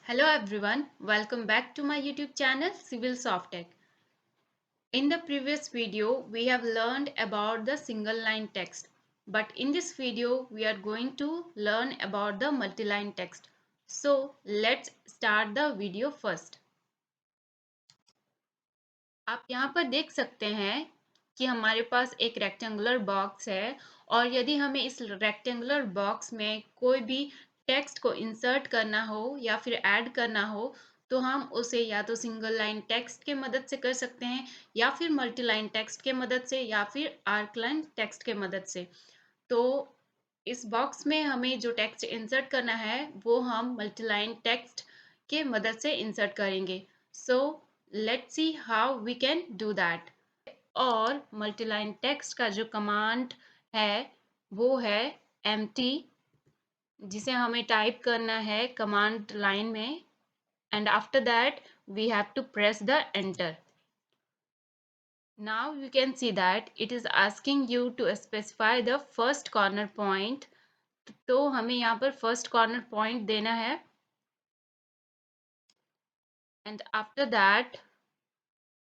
Hello everyone, welcome back to my YouTube channel Civil Softech. In the previous video, we have learned about the single line text, but in this video, we are going to learn about the multi-line text. So let's start the video first. आप यहाँ पर देख सकते हैं कि हमारे पास एक rectangular box है और यदि हमें इस रेक्टेंगुलर बॉक्स में कोई भी टेक्स्ट को इंसर्ट करना हो या फिर ऐड करना हो तो हम उसे या तो सिंगल लाइन टेक्स्ट के मदद से कर सकते हैं या फिर मल्टी लाइन टेक्स्ट के मदद से या फिर आर्क लाइन टेक्स्ट के मदद से। तो इस बॉक्स में हमें जो टेक्स्ट इंसर्ट करना है वो हम मल्टी लाइन टेक्स्ट के मदद से इंसर्ट करेंगे। So let's see how we can do that. और मल्टीलाइन टेक्स्ट का जो कमांड है वो है empty, जिसे हमें टाइप करना है कमांड लाइन में and after that we have to press the enter. Now you can see that it is asking you to specify the first corner point। तो हमें यहाँ पर फर्स्ट कॉर्नर पॉइंट देना है and after that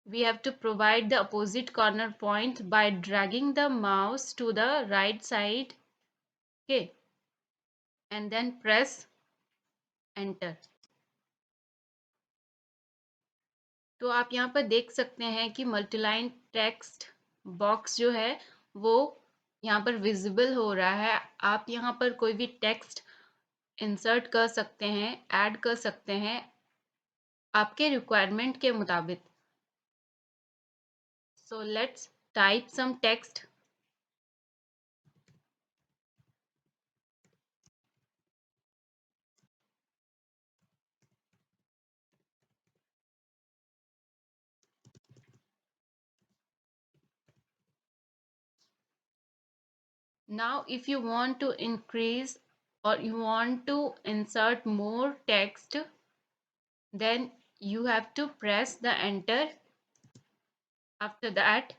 we have to provide the opposite corner point by dragging the mouse to the right side, okay, and then press enter। तो आप यहाँ पर देख सकते हैं कि मल्टीलाइन टेक्स्ट बॉक्स जो है वो यहाँ पर विजिबल हो रहा है। आप यहाँ पर कोई भी टेक्स्ट इंसर्ट कर सकते हैं, ऐड कर सकते हैं आपके रिक्वायरमेंट के मुताबिक। So let's type some text. Now if you want to increase or you want to insert more text, then you have to press the enter। After that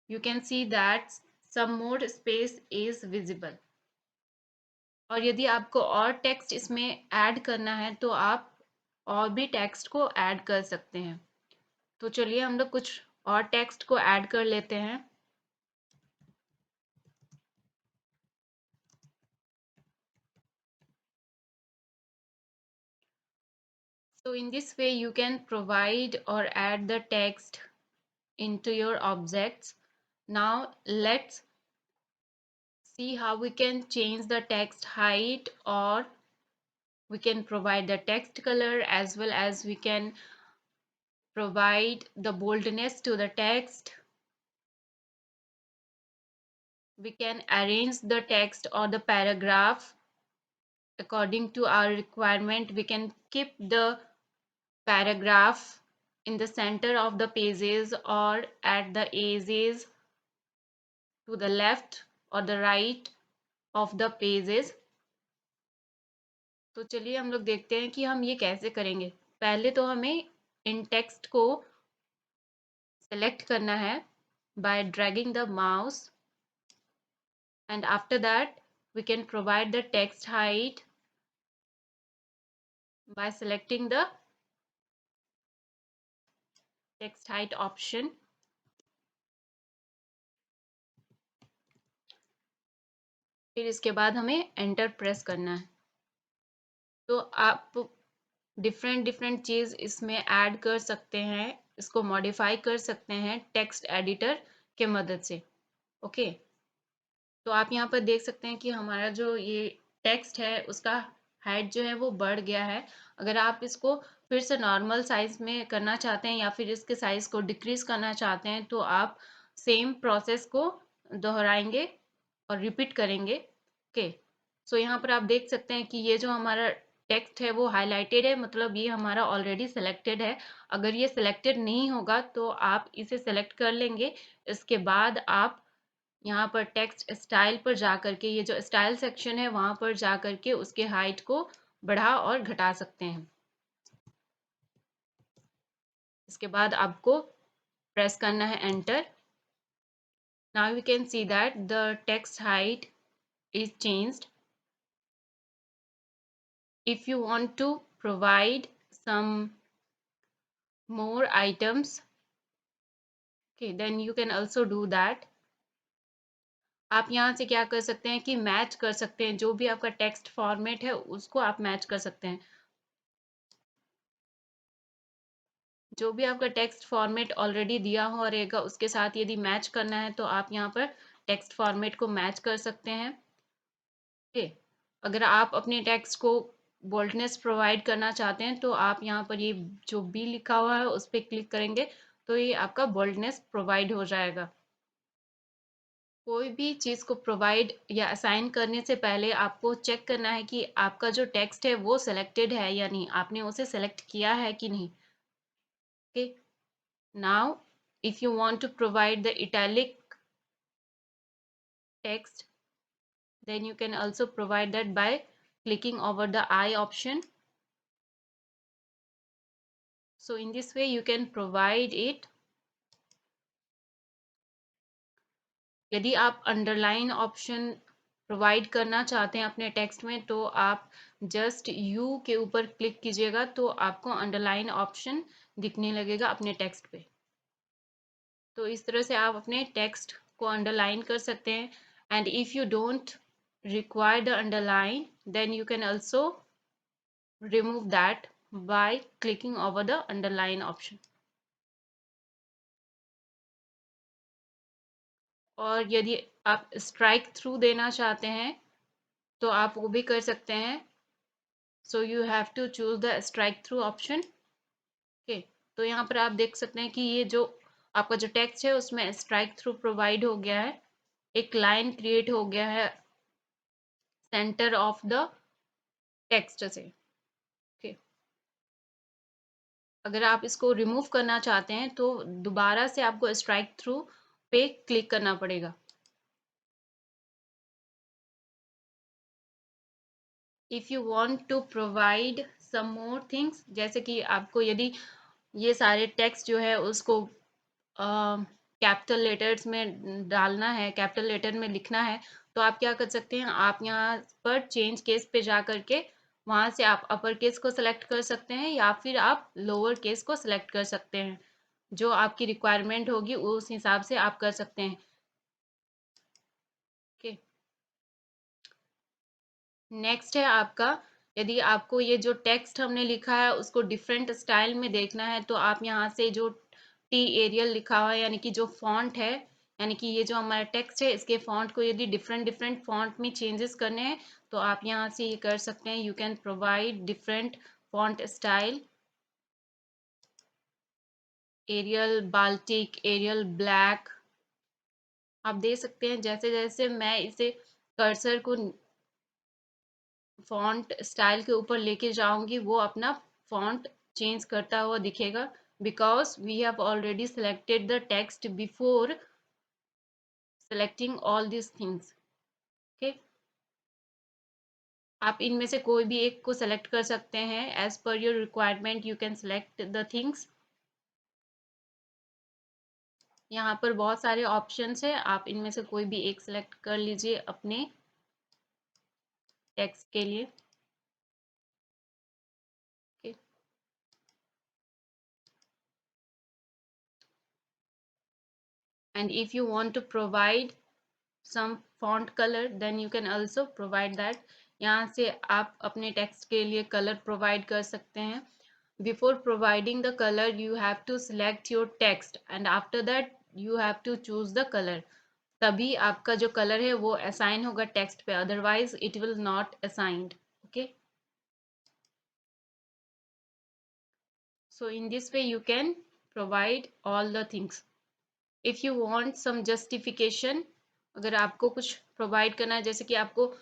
you can see that some more space is visible। और यदि आपको और text इसमें add करना है तो आप और भी टेक्स्ट को ऐड कर सकते हैं। तो चलिए हम लोग कुछ और टेक्स्ट को ऐड कर लेते हैं। So in this way you can provide or add the text into your objects। Now let's see how we can change the text height, or we can provide the text color as well as we can provide the boldness to the text। We can arrange the text or the paragraph according to our requirement। We can keep the paragraph in the center of the pages or at the edges to the left or the right of the pages। तो चलिए हम लोग देखते हैं कि हम ये कैसे करेंगे। पहले तो हमें इन टेक्स्ट को सेलेक्ट करना है by dragging the mouse, and after that we can provide the text height by selecting the text height option। फिर इसके बाद हमें एंटर प्रेस करना है। तो आप डिफरेंट डिफरेंट चीज़ इसमें ऐड कर सकते हैं, इसको मॉडिफाई कर सकते हैं टेक्स्ट एडिटर के मदद से। ओके, तो आप यहाँ पर देख सकते हैं कि हमारा जो ये टेक्स्ट है उसका हाइट जो है वो बढ़ गया है। अगर आप इसको फिर से नॉर्मल साइज में करना चाहते हैं या फिर इसके साइज को डिक्रीज करना चाहते हैं तो आप सेम प्रोसेस को दोहराएंगे और रिपीट करेंगे। ओके, सो यहाँ पर आप देख सकते हैं कि ये जो हमारा टेक्स्ट है वो हाईलाइटेड है, मतलब ये हमारा ऑलरेडी सिलेक्टेड है। अगर ये सिलेक्टेड नहीं होगा तो आप इसे सेलेक्ट कर लेंगे। इसके बाद आप यहाँ पर टेक्स्ट स्टाइल पर जा करके, ये जो स्टाइल सेक्शन है वहाँ पर जा करके उसके हाइट को बढ़ा और घटा सकते हैं। इसके बाद आपको प्रेस करना है enter. Now you can see that the text height is changed। If you want to provide some more items, okay, then you can also do that. आप यहाँ से क्या कर सकते हैं कि मैच कर सकते हैं, जो भी आपका टेक्स्ट फॉर्मेट है उसको आप मैच कर सकते हैं। जो भी आपका टेक्स्ट फॉर्मेट ऑलरेडी दिया हो रहेगा उसके साथ यदि मैच करना है तो आप यहाँ पर टेक्स्ट फॉर्मेट को मैच कर सकते हैं। ओके, अगर आप अपने टेक्स्ट को बोल्डनेस प्रोवाइड करना चाहते हैं तो आप यहाँ पर ये जो बी लिखा हुआ है उस पर क्लिक करेंगे तो ये आपका बोल्डनेस प्रोवाइड हो जाएगा। कोई भी चीज़ को प्रोवाइड या असाइन करने से पहले आपको चेक करना है कि आपका जो टेक्स्ट है वो सिलेक्टेड है या नहीं, आपने उसे सेलेक्ट किया है कि नहीं। Okay, now if you want to provide the italic text, then you can also provide that by clicking over the I option. So in this way you can provide it. यदि आप underline option provide करना चाहते हैं अपने text में तो आप just you के ऊपर क्लिक कीजिएगा तो आपको अंडरलाइन ऑप्शन दिखने लगेगा अपने टेक्स्ट पे। तो इस तरह से आप अपने टेक्स्ट को अंडरलाइन कर सकते हैं। And if you don't require the underline, then you can also remove that by clicking over the underline option. और यदि आप स्ट्राइक थ्रू देना चाहते हैं तो आप वो भी कर सकते हैं। So you have to choose the strike through option. Okay, तो यहाँ पर आप देख सकते हैं कि ये जो आपका जो टेक्स्ट है उसमें स्ट्राइक थ्रू प्रोवाइड हो गया है, एक लाइन क्रिएट हो गया है सेंटर ऑफ द टेक्स्ट से। ओके, अगर आप इसको रिमूव करना चाहते हैं तो दोबारा से आपको स्ट्राइक थ्रू पे क्लिक करना पड़ेगा। If you want to provide some more things, जैसे कि आपको यदि ये सारे टेक्स्ट जो है उसको कैपिटल लेटर्स में डालना है, कैपिटल लेटर में लिखना है, तो आप क्या कर सकते हैं, आप यहाँ पर चेंज केस पे जा करके वहाँ से आप अपर केस को सिलेक्ट कर सकते हैं या फिर आप लोअर केस को सिलेक्ट कर सकते हैं। जो आपकी रिक्वायरमेंट होगी उस हिसाब से आप कर सकते हैं। ओके, नेक्स्ट है आपका, यदि आपको ये जो टेक्स्ट हमने लिखा है उसको डिफरेंट स्टाइल में देखना है तो आप यहाँ से जो टी एरियल लिखा हुआ है यानी कि जो फॉन्ट है, यानी कि ये जो हमारा टेक्स्ट है इसके फॉन्ट को यदि डिफरेंट डिफरेंट फॉन्ट में चेंजेस करने हैं तो आप यहाँ से ये कर सकते हैं। You can provide different font style, Arial Baltic, Arial Black, आप दे सकते हैं। जैसे जैसे मैं इसे कर्सर को फॉन्ट स्टाइल के ऊपर लेके जाऊंगी वो अपना फॉन्ट चेंज करता हुआ दिखेगा, because we have already selected the text before selecting all these things. Okay, आप इनमें से कोई भी एक को सेलेक्ट कर सकते हैं as per your requirement. You can select the things. यहाँ पर बहुत सारे ऑप्शंस है, आप इनमें से कोई भी एक सेलेक्ट कर लीजिए अपने टेक्स्ट के लिए। okay. And if you want to provide some font color then you can also provide that. यहाँ से आप अपने टेक्स्ट के लिए कलर प्रोवाइड कर सकते हैं। Before providing the colour you have to select your text and after that you have to choose the colour, तभी आपका जो कलर है वो असाइन होगा टेक्स्ट पे, otherwise it will not assigned. Okay, so in this way you can provide all the things. if you want some justification, अगर आपको कुछ प्रोवाइड करना है, जैसे कि आपको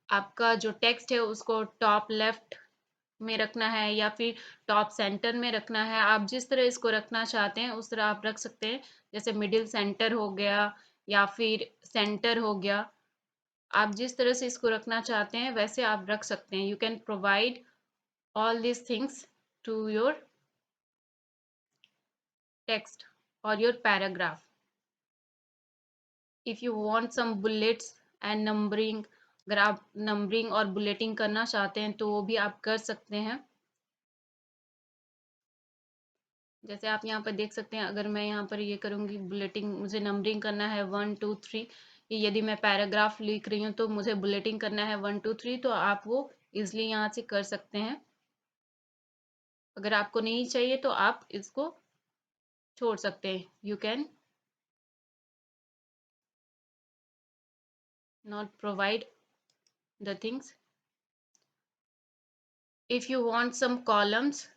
आपका जो टेक्स्ट है उसको टॉप लेफ्ट में रखना है या फिर टॉप सेंटर में रखना है, आप जिस तरह इसको रखना चाहते हैं उस तरह आप रख सकते हैं। जैसे मिडिल सेंटर हो गया या फिर सेंटर हो गया, आप जिस तरह से इसको रखना चाहते हैं वैसे आप रख सकते हैं। You can provide all these things to your text or your paragraph. If you want some bullets and numbering, अगर आप नंबरिंग और बुलेटिंग करना चाहते हैं तो वो भी आप कर सकते हैं। जैसे आप यहाँ पर देख सकते हैं, अगर मैं यहाँ पर ये करूँगी बुलेटिंग, मुझे नंबरिंग करना है 1 2 3। यदि मैं पैराग्राफ लिख रही हूँ तो मुझे बुलेटिंग करना है 1 2 3, तो आप वो इजिली यहाँ से कर सकते हैं। अगर आपको नहीं चाहिए तो आप इसको छोड़ सकते हैं। You can not provide the things. If you want some columns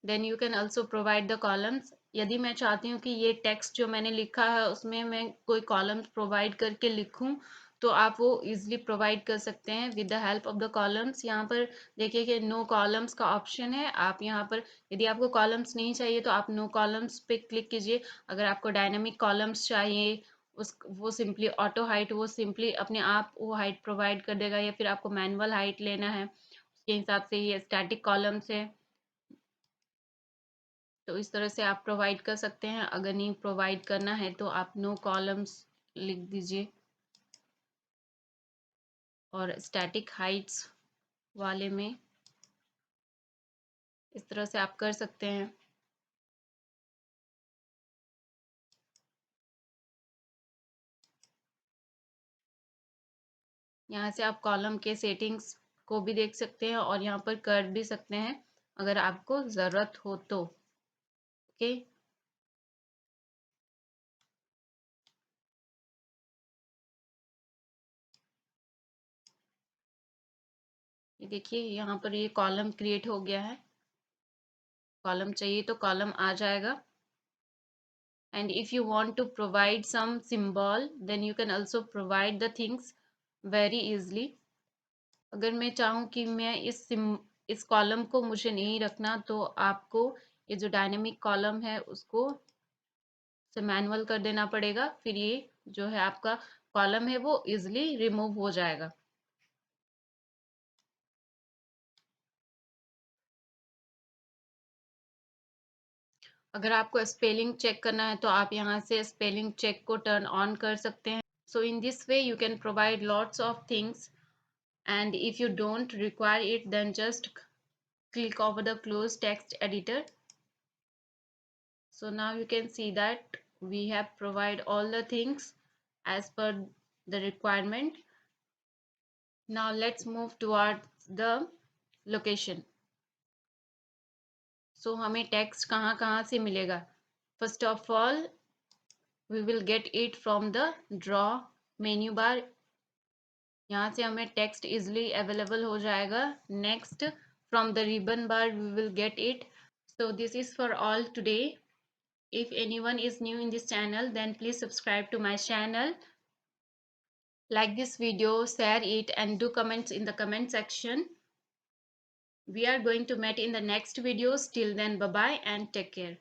then you can also provide the columns. यदि मैं चाहती हूँ कि ये टेक्स्ट जो मैंने लिखा है उसमें मैं कोई कॉलम्स प्रोवाइड करके लिखूं, तो आप वो इजिली प्रोवाइड कर सकते हैं with the help of the columns. यहाँ पर देखिए कि नो कॉलम्स का ऑप्शन है। आप यहाँ पर यदि आपको कॉलम्स नहीं चाहिए तो आप नो कॉलम्स पे क्लिक कीजिए। अगर आपको डायनामिक कॉलम्स चाहिए, उस वो सिंपली ऑटो हाइट, वो सिंपली अपने आप वो हाइट प्रोवाइड कर देगा, या फिर आपको मैनुअल हाइट लेना है उसके हिसाब से ये स्टैटिक कॉलम्स है। तो इस तरह से आप प्रोवाइड कर सकते हैं। अगर नहीं प्रोवाइड करना है तो आप नो कॉलम्स लिख दीजिए, और स्टैटिक हाइट्स वाले में इस तरह से आप कर सकते हैं। यहाँ से आप कॉलम के सेटिंग्स को भी देख सकते हैं और यहाँ पर कर भी सकते हैं अगर आपको ज़रूरत हो तो। ओके, ये देखिए यहाँ पर ये कॉलम क्रिएट हो गया है। कॉलम चाहिए तो कॉलम आ जाएगा। And if you want to provide some symbol then you can also provide the things very easily। अगर मैं चाहूँ कि मैं इस कॉलम को मुझे नहीं रखना, तो आपको ये जो डायनेमिक कॉलम है उसको से मैनुअल कर देना पड़ेगा, फिर ये जो है आपका कॉलम है वो इजिली रिमूव हो जाएगा। अगर आपको स्पेलिंग चेक करना है तो आप यहाँ से स्पेलिंग चेक को टर्न ऑन कर सकते हैं। So in this way you can provide lots of things, and if you don't require it then just click over the close text editor। So now you can see that we have provided all the things as per the requirement। Now let's move towards the location। So हमें text कहाँ कहाँ से मिलेगा? First of all we will get it from the draw menu bar। यहाँ से हमें text easily available हो जाएगा। Next from the ribbon bar we will get it। So this is for all today। If anyone is new in this channel then please subscribe to my channel, like this video, share it and do comments in the comment section। We are going to meet in the next videos. Till then, bye bye and take care।